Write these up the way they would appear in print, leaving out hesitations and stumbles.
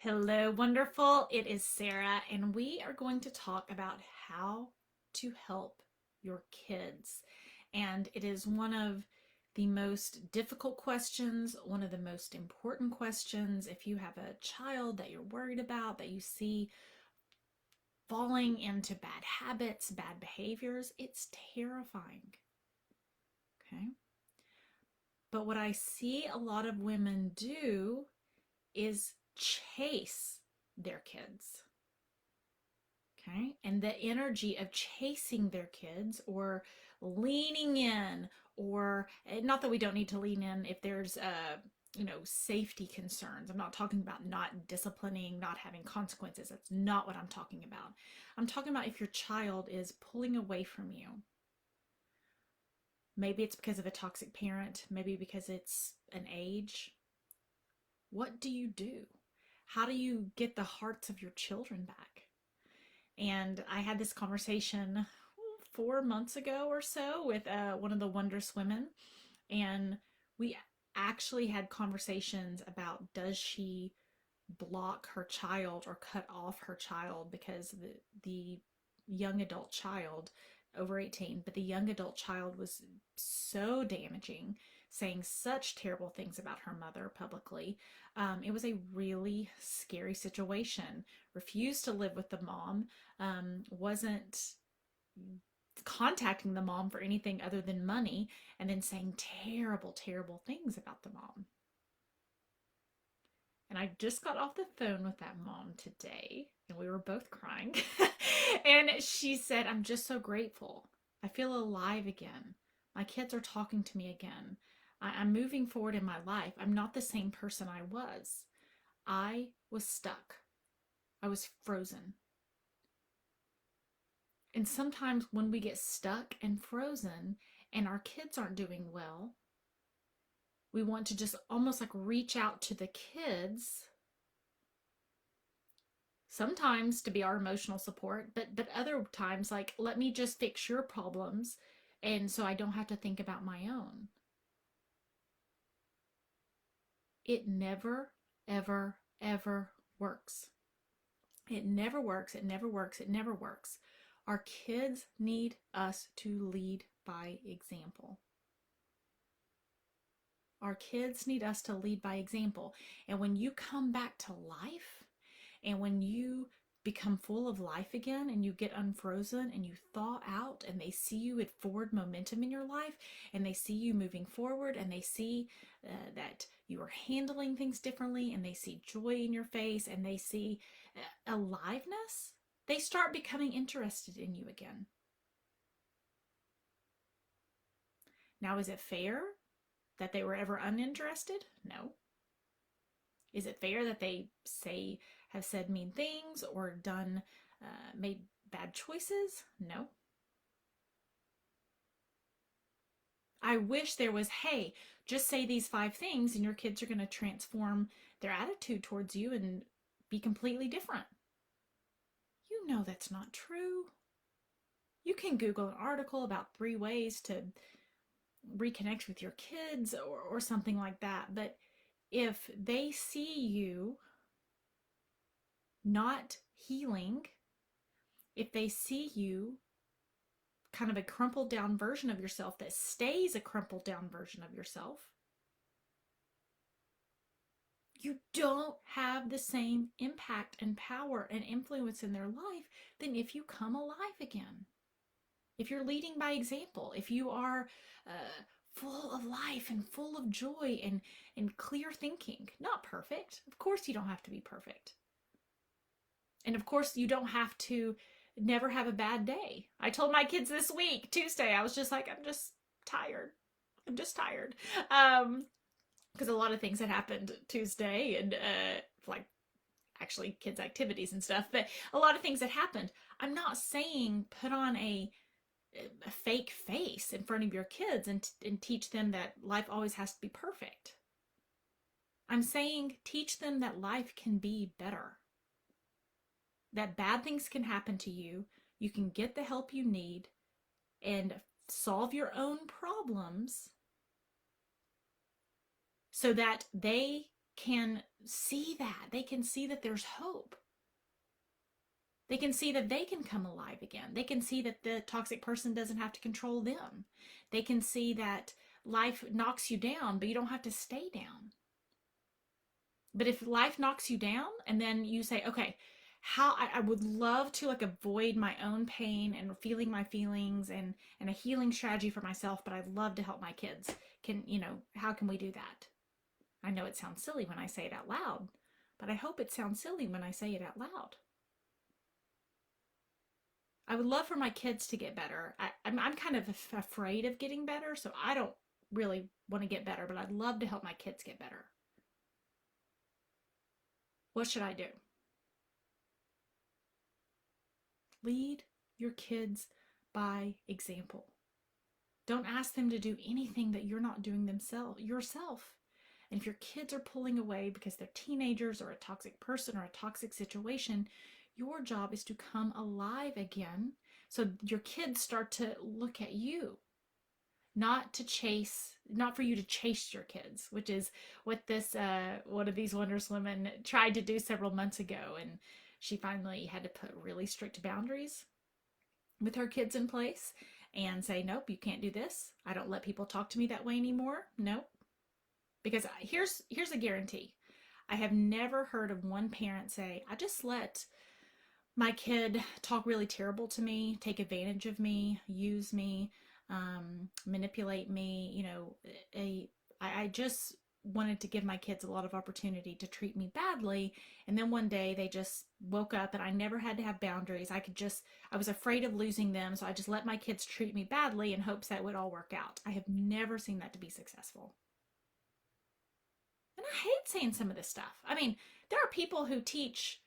Hello, wonderful. It is Sarah, and we are going to talk about how to help your kids. And it is one of the most difficult questions, one of the most important questions. If you have a child that you're worried about, that you see falling into bad habits, bad behaviors, it's terrifying. Okay. But what I see a lot of women do is chase their kids. Okay. And the energy of chasing their kids or leaning in, or not that we don't need to lean in if there's safety concerns. I'm not talking about not disciplining, not having consequences. That's not what I'm talking about. I'm talking about if your child is pulling away from you. Maybe it's because of a toxic parent, maybe because it's an age. What do you do? How do you get the hearts of your children back? And I had this conversation 4 months ago or so with one of the Wondrous Women. And we actually had conversations about, does she block her child or cut off her child because the young adult child, over 18, but the young adult child was so damaging, saying such terrible things about her mother publicly. It was a really scary situation. Refused to live with the mom, wasn't contacting the mom for anything other than money, and then saying terrible, terrible things about the mom. And I just got off the phone with that mom today, and we were both crying. And she said, I'm just so grateful. I feel alive again. My kids are talking to me again. I'm moving forward in my life. I'm not the same person I was. I was stuck. I was frozen. And sometimes when we get stuck and frozen and our kids aren't doing well, we want to just almost like reach out to the kids, sometimes to be our emotional support, but other times like, let me just fix your problems and so I don't have to think about my own. It never, ever, ever works. It never works. It never works. It never works. Our kids need us to lead by example. Our kids need us to lead by example. And when you come back to life, and when you become full of life again and you get unfrozen and you thaw out and they see you with forward momentum in your life and they see you moving forward and they see that you are handling things differently and they see joy in your face and they see aliveness, they start becoming interested in you again. Now, is it fair that they were ever uninterested? No. Is it fair that they have said mean things or made bad choices? No. I wish there was, hey, just say these 5 things and your kids are going to transform their attitude towards you and be completely different. You know that's not true. You can Google an article about 3 ways to reconnect with your kids or something like that. But if they see you not healing, if they see you kind of a crumpled down version of yourself that stays a crumpled down version of yourself, you don't have the same impact and power and influence in their life than if you come alive again. If you're leading by example, if you are full of life and full of joy and clear thinking, not perfect. Of course, you don't have to be perfect. And of course, you don't have to never have a bad day. I told my kids this week, Tuesday, I was just like, I'm just tired. I'm just tired. Because a lot of things had happened Tuesday and like actually kids' activities and stuff, but a lot of things had happened. I'm not saying put on a fake face in front of your kids and teach them that life always has to be perfect. I'm saying teach them that life can be better. That bad things can happen to you. You can get the help you need and solve your own problems so that they can see that. They can see that there's hope. They can see that they can come alive again. They can see that the toxic person doesn't have to control them. They can see that life knocks you down, but you don't have to stay down. But if life knocks you down and then you say, okay, how I would love to like avoid my own pain and feeling my feelings and a healing strategy for myself, but I'd love to help my kids. How can we do that? I know it sounds silly when I say it out loud, but I hope it sounds silly when I say it out loud. I would love for my kids to get better. I'm kind of afraid of getting better, so I don't really want to get better, but I'd love to help my kids get better. What should I do? Lead your kids by example. Don't ask them to do anything that you're not doing yourself. And if your kids are pulling away because they're teenagers or a toxic person or a toxic situation, your job is to come alive again so your kids start to look at you, not for you to chase your kids, which is what this one of these Wondrous Women tried to do several months ago. And she finally had to put really strict boundaries with her kids in place and say, nope, you can't do this. I don't let people talk to me that way anymore. Nope. Because here's a guarantee. I have never heard of one parent say, I just let my kid talk really terrible to me, take advantage of me, use me, manipulate me. I just wanted to give my kids a lot of opportunity to treat me badly. And then one day they just woke up and I never had to have boundaries. I was afraid of losing them. So I just let my kids treat me badly in hopes that would all work out. I have never seen that to be successful. And I hate saying some of this stuff. I mean, there are people who teach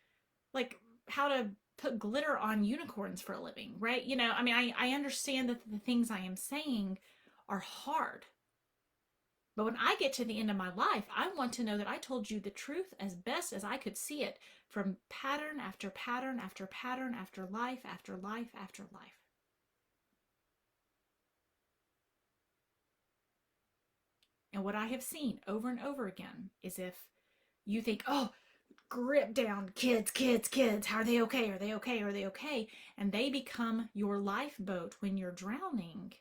like how to put glitter on unicorns for a living, right? I understand that the things I am saying are hard. But when I get to the end of my life, I want to know that I told you the truth as best as I could see it from pattern after pattern after pattern after life after life after life. And what I have seen over and over again is if you think, oh, grip down, kids, kids, kids, how are they okay? Are they okay? Are they okay? And they become your lifeboat when you're drowning.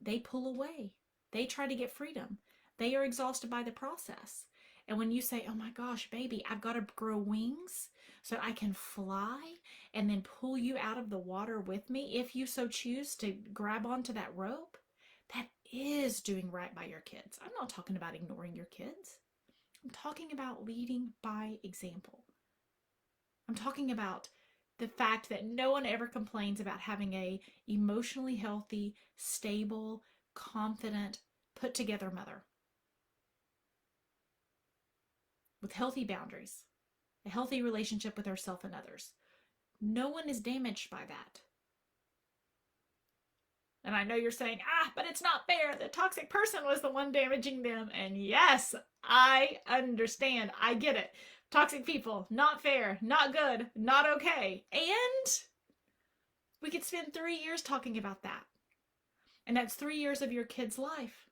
They pull away. They try to get freedom. They are exhausted by the process. And when you say, oh my gosh, baby, I've got to grow wings so I can fly and then pull you out of the water with me, if you so choose to grab onto that rope, that is doing right by your kids. I'm not talking about ignoring your kids. I'm talking about leading by example. I'm talking about the fact that no one ever complains about having a emotionally healthy, stable, confident, put together mother with healthy boundaries, a healthy relationship with herself and others. No one is damaged by that. And I know you're saying, but it's not fair. The toxic person was the one damaging them. And yes, I understand. I get it. Toxic people, not fair, not good, not okay. And we could spend 3 years talking about that. And that's 3 years of your kid's life.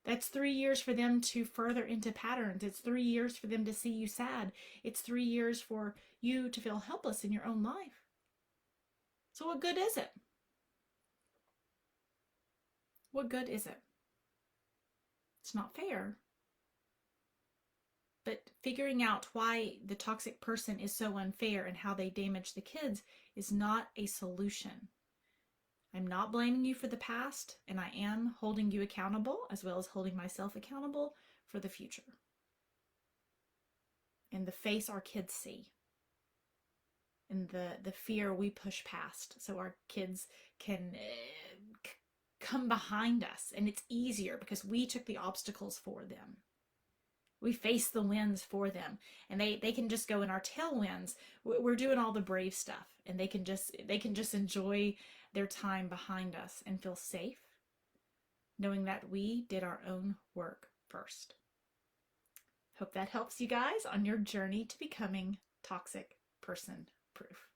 That's 3 years for them to further into patterns. It's 3 years for them to see you sad. It's 3 years for you to feel helpless in your own life. So what good is it? What good is it? It's not fair. But figuring out why the toxic person is so unfair and how they damage the kids is not a solution. I'm not blaming you for the past, and I am holding you accountable as well as holding myself accountable for the future. And the face our kids see. And the fear we push past so our kids can come behind us. And it's easier because we took the obstacles for them. We face the winds for them, and they can just go in our tailwinds. We're doing all the brave stuff, and they can just enjoy their time behind us and feel safe, knowing that we did our own work first. Hope that helps you guys on your journey to becoming toxic person proof.